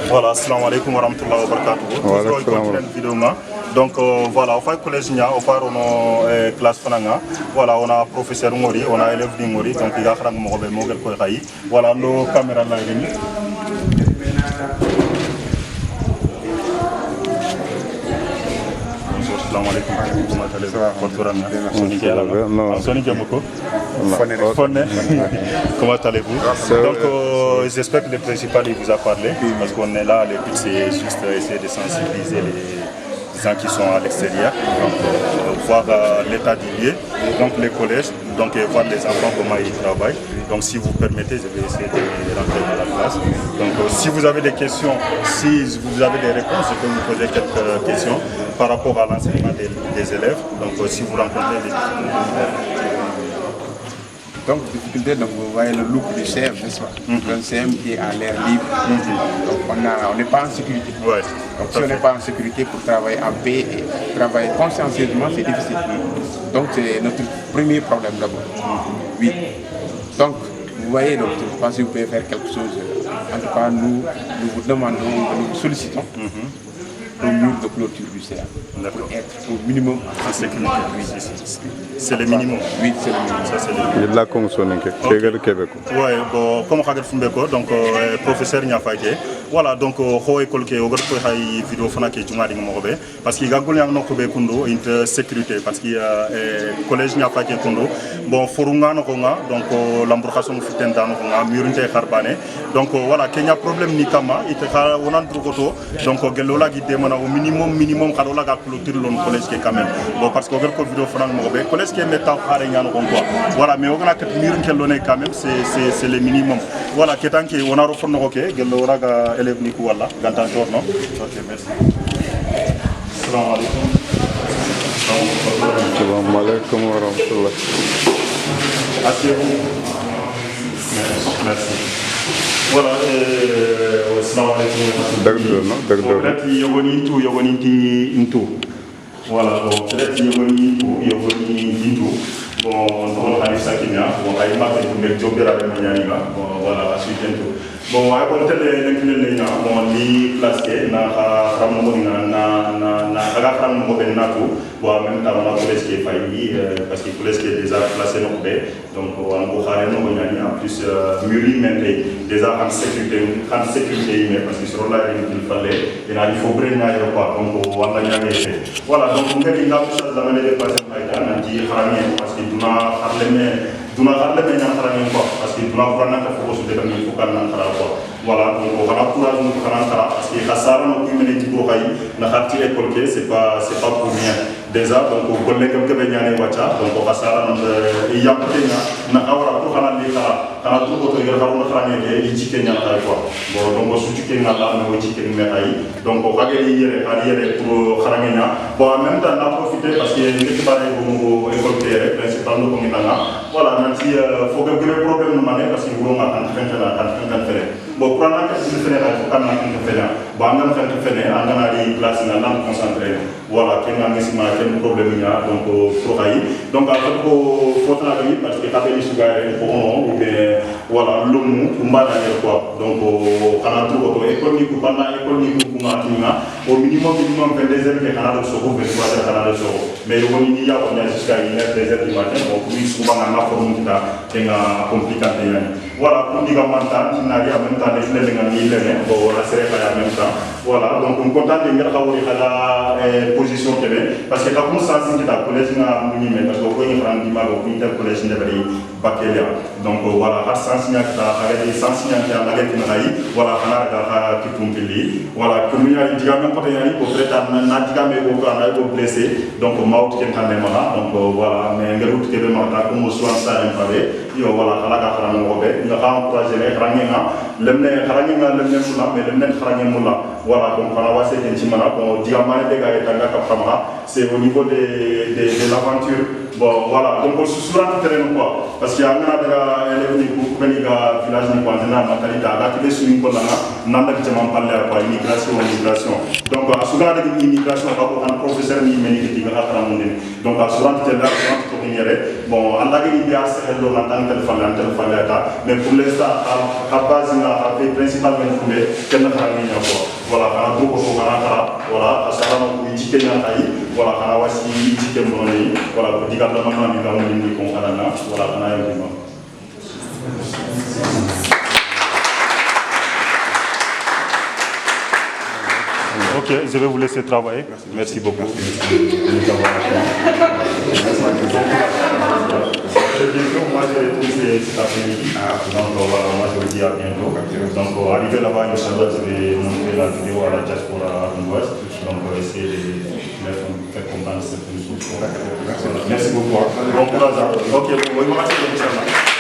Voilà, assalamu alaikum wa rahmatullahi wa barakatuh. Donc voilà, on fait collège nia, on fait une classe fananga. Voilà, on a professeur Mori, on a élève Mori, donc il y a un mogel ko ray. Voilà, nos caméras là. Assalamu alaikum. Comment allez-vous? Donc j'espère que le principal il vous a parlé parce qu'on est là, le but c'est juste essayer de sensibiliser les gens qui sont à l'extérieur, donc voir l'état du lieu, donc les collèges, donc voir les enfants comment ils travaillent. Donc si vous permettez, je vais essayer de rentrer dans la classe. Donc si vous avez des questions, si vous avez des réponses, je peux vous poser quelques questions par rapport à l'enseignement des élèves. Donc si vous rencontrez des difficultés. Donc, difficulté, donc vous voyez le look du CM, n'est-ce pas? Un CM qui est à l'air libre. Donc, on n'est pas en sécurité. Ouais, donc, si on n'est pas en sécurité pour travailler en paix et travailler consciencieusement, c'est difficile. Donc, c'est notre premier problème d'abord. Oui. Donc, vous voyez, donc, je pense que vous pouvez faire quelque chose. En tout cas, nous vous demandons, nous vous sollicitons. Un mur de clôture du CA pour être au minimum en sécurité. Oui, c'est le minimum. Oui, c'est le minimum. Ça, c'est le minimum. Il y a la consommation Québec. Oui, bon, comme Khagat Fumbeko, donc professeur Niafake. Voilà, donc ho école ke ogar ko hay vidéo fana ke jumari ngobe parce qu'il gagol yang no ko be kundo inter sécurité parce qu'il collège Niafake kundo bon forunga no ko nga donc l'embarcation fitenda no ko nga murinte kharbane donc voilà Kenya problème ni kama ite kha wonan drugoto donc gelola gi demana au minimum khadola ga clôture lon collège ke quand même bon parce que ogar ko vidéo fana ngobe collège ke meta khare nyano ko quoi voilà mais ogana kat murinte lone quand même c'est le minimum voilà ketanke wonaro fonno ko ke gelora ga élève ni ko wala gantan torno. OK, merci. Assalamu alaikum. Assalamu alaikum wa rahmatullah. Asseyez-vous. Merci. Voilà, assalamu alaikum. Peut-être yogoni intu. Voilà, bon, peut-être yogoni intu. Bon, on a ça qui vient. Bon, il m'a fait une job à la voilà, à suite tout. Bon, à côté de bon, les classes na bon, en même temps, on a collège qui est failli parce que collège qui est déjà placé non donc on a en plus mûri maintenant déjà en sécurité parce que sur là il fallait il faut prendre l'aéroport donc on a voilà donc on a dit la chose dans les patients on dit parce que duna parce que duna prendre la faut se déterminer faut qu'on en quoi voilà donc on a courage nous parce que ça nous qui mène du na xarti école ke c'est pas pour rien déjà donc collègue comme que ñane wacha donc on va ça il y a peut-être na awra pour xana li xana tout ko ngal xaru xane ke yi ci kenya na quoi bon donc su ci kenya la no ci kenya ay donc on va yere pour xarangena bon en même temps on a profité parce que nit bare bu école ke principal no ko ngana voilà nanti faut que le problème no mané parce que vous ma kan fere bon pour la question de faire kan na kan fere bon ngam kan fere ngana di place na nan concentré voilà ken nga ngisima ken problème nya donc pour ay donc en fait ko faut travailler parce que tapé sur pour ou bien voilà l'homme mbana quoi donc kana tout ko école ni ko bana école ni ko ma tinga au minimum 22 heures que kana do soko 23 heures kana do soko mais on ni ya on a jusqu'à 1h 2h du matin donc oui souvent on a forme kita tenga compliqué voilà pour dire mental tinari en même temps les ngani les bon la série en même temps voilà donc on content de ngara xawri xala position kebe parce que comme ça c'est ta collège na muni mais parce que ko ni prendre dimago ko inter collège ndebari bakelia donc voilà har sensinya ta xale sensinya ta la gati na yi voilà xana ga ki tumpili voilà ko ñu ay digam ko tay ko prétar na digam ko na ko blessé donc maut ken xane ma donc voilà mais ngarut kebe ma ta ko mo soin ça en paré yo voilà xala ga xana mo be nga xam projet les xarangenga lemne mula mais lemne xarangemula voilà donc xana wasé ken ci mana bon digam ma de ga eta nga ka fama c'est au niveau de l'aventure bon voilà donc sur le terrain quoi parce qu'il y a un élève ni pour venir à village ni quoi na matalité à qui sur une colonne nanda qui jamam parler quoi immigration donc souvent avec immigration pas pour un professeur ni meni qui ga atram donc sur le terrain ko ni bon Allah ga ni a c'est le matin téléphone mais pour l'instant à base na avec principalement pour les kenn xamni quoi voilà kana ko ko kana voilà asara ko ci kenya tay voilà kana wasi ci kem non voilà ko digal la man mi gamu ni ko kana na voilà kana yimo Ok, je vais vous laisser travailler. Merci beaucoup. Moi, je vais trouver cet après-midi. Donc, voilà, moi, je vous dis à bientôt. Donc, arrivé là-bas, Inch'Allah, je vais montrer la vidéo à la diaspora ouest. Donc, essayer de faire comprendre cette chose. Merci beaucoup. Bon courage. Ok, bon, Inch'Allah.